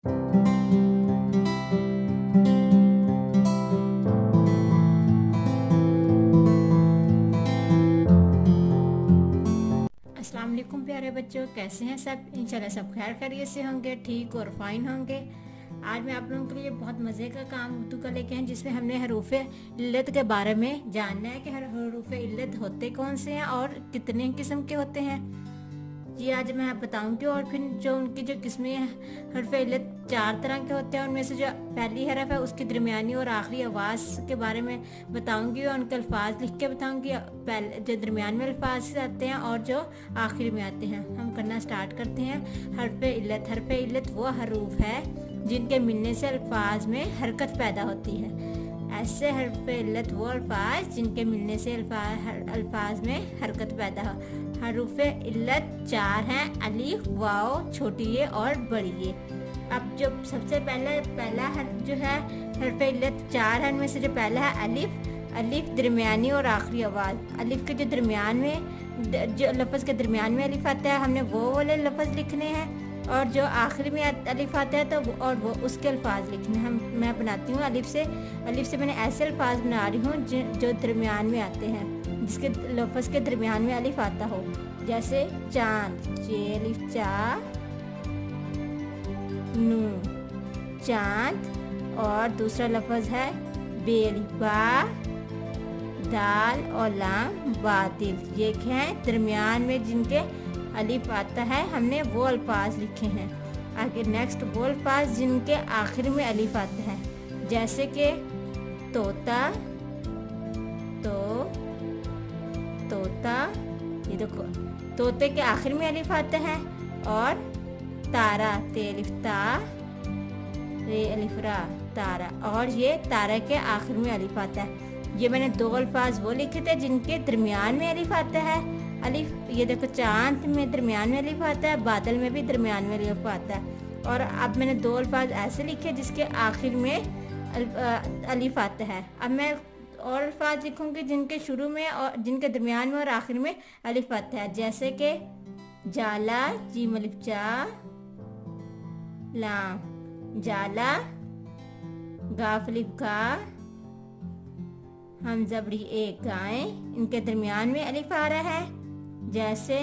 अस्सलाम वालेकुम प्यारे बच्चों, कैसे हैं सब। इंशाल्लाह सब खैर खैरियत से होंगे, ठीक और फाइन होंगे। आज मैं आप लोगों के लिए बहुत मज़े का काम उर्दू का लेके हैं, जिसमें हमने हरूफ इल्लत के बारे में जानना है कि हरूफ इल्लत होते कौन से हैं और कितने किस्म के होते हैं। जी आज मैं आप बताऊंगी। और फिर जो उनकी जो किस्में हैं, हरफ इल्लत 4 तरह के होते हैं। उनमें से जो पहली हरफ है उसकी दरमियानी और आखिरी आवाज़ के बारे में बताऊंगी और उनके अल्फाज लिख के बताऊंगी। पहले जो दरमियान में अल्फाज आते हैं और जो आखिर में आते हैं। हम करना स्टार्ट करते हैं। हरफ इल्लत। हरफ इल्लत वो हरूफ है जिनके मिलने से अल्फाज में हरकत पैदा होती है। ऐसे हरफ इल्लत वो अल्फाज जिनके मिलने से अल्फाज में हरकत पैदा हो। हरूफ इल्लत 4 हैं, अलिफ, वाव, छोटी ये और बड़ी ये। अब जो सबसे पहला जो है हरफ इल्लत 4 है, उनमें से जो पहला है अलिफ। अलिफ दरमियानी और आखिरी आवाज़। अलिफ के जो दरमियान में जो लफ्ज़ के दरमियान में अलिफ आता है, हमने वो वाले लफ्ज़ लिखने हैं। और जो आखिर में अलिफ आता है तो वो उसके अल्फाज लिखने हैं। मैं बनाती हूँ अलिफ से मैंने ऐसे अल्फाज बना रही हूँ जो दरमियान में आते हैं, जिसके लफ्ज़ के दरमियान में अलिफ आता हो। जैसे चांद, चे अलिफ चा, नू, चांद। और दूसरा लफ्ज़ है बेलिबा, दाल और लाम, बातिल। ये क्या है, दरमियान में जिनके अलिफ आता है, हमने वो अल्फाज लिखे हैं। आगे नेक्स्ट वो अल्फाज जिनके आखिर में अलिफ आता है, जैसे कि तोता, तोता। ये देखो, तोते के आखिर में अलिफ आता है। और तारा, ते अलिफ ता, रे अलिफ रा, तारा। और ये तारा के आखिर में अलिफ आता है। ये मैंने 2 अल्फाज वो लिखे थे जिनके दरमियान में अलिफ आता है अलिफ। ये देखो, चांद में दरमियान में अलिफ आता है, बादल में भी दरमियान में अलिफ आता है। और अब मैंने 2 अल्फाज ऐसे लिखे जिसके आखिर में अलिफ आता है। अब मैं और अल्फाज लिखूंगी जिनके शुरू में और जिनके दरमियान में और आखिर में अलिफ आता है। जैसे कि जाला, जीम अलिफ जा, लाम, जाला। गाफ अलिफ गा, हमज़ा बड़ी एक, गाय। इनके दरमियान में अलिफ आ रहा है। जैसे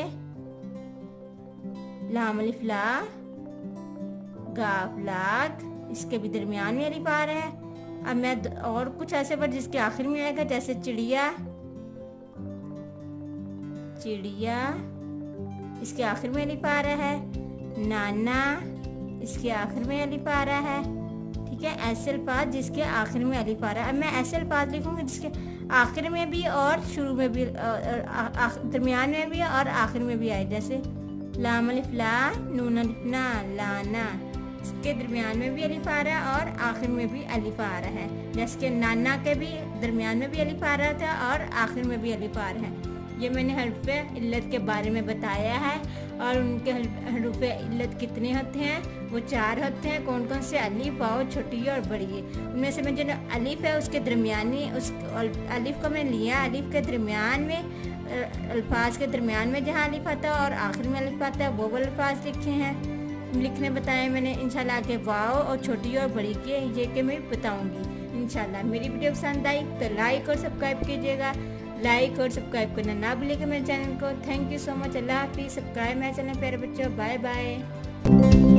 लाम अलिफ ला, गाफ लाग। इसके भी दरमियान में अलिफ आ रहा है। अब मैं और कुछ ऐसे वर्ड जिसके आखिर में आएगा, जैसे चिड़िया, चिड़िया। इसके आखिर में अलिफ आ रहा है। नाना, इसके आखिर में अलिफ आ रहा है। ठीक है, ऐसे अल्फाज जिसके आखिर में अलिफ आ रहा है। अब मैं ऐसे अल्फाज लिखूंगी जिसके आखिर में भी और शुरू में भी, दरमियान में भी और आखिर में भी आए। जैसे लाम अलिफ ला, नून अलिफ ना, लाना। इसके दरमियान में भी अलिफ आ रहा है और आखिर में भी अलिफ आ रहा है। जैसे कि नाना के भी दरमियान में भी अलिफ आ रहा था और आखिर में भी अलिफ आ रहा है। ये मैंने हरफ इल्लत के बारे में बताया है। और उनके हरफ इल्लत कितने होते हैं, वो 4 होते हैं। कौन कौन से, अलिफ, वाव, छोटी और बड़ी। उनमें से मैं जो अलिफ है उसके दरमियानी, उस अलिफ को मैंने लिया। अलिफ के दरमियान में, अल्फाज के दरमियान में जहाँ अलिफ आता है और आखिर में अलिफ आता है, वो अल्फाज लिखे हैं, लिखने बताए मैंने। इंशाल्लाह आगे वाव और छोटी और बड़ी के ये के मैं बताऊंगी। इंशाल्लाह मेरी वीडियो पसंद आई तो लाइक और सब्सक्राइब कीजिएगा। लाइक और सब्सक्राइब करना ना भूलिएगा मेरे चैनल को। Thank you so much. अल्लाह हाफिज़। सब्सक्राइब मेरे चैनल प्यारे बच्चों। Bye bye.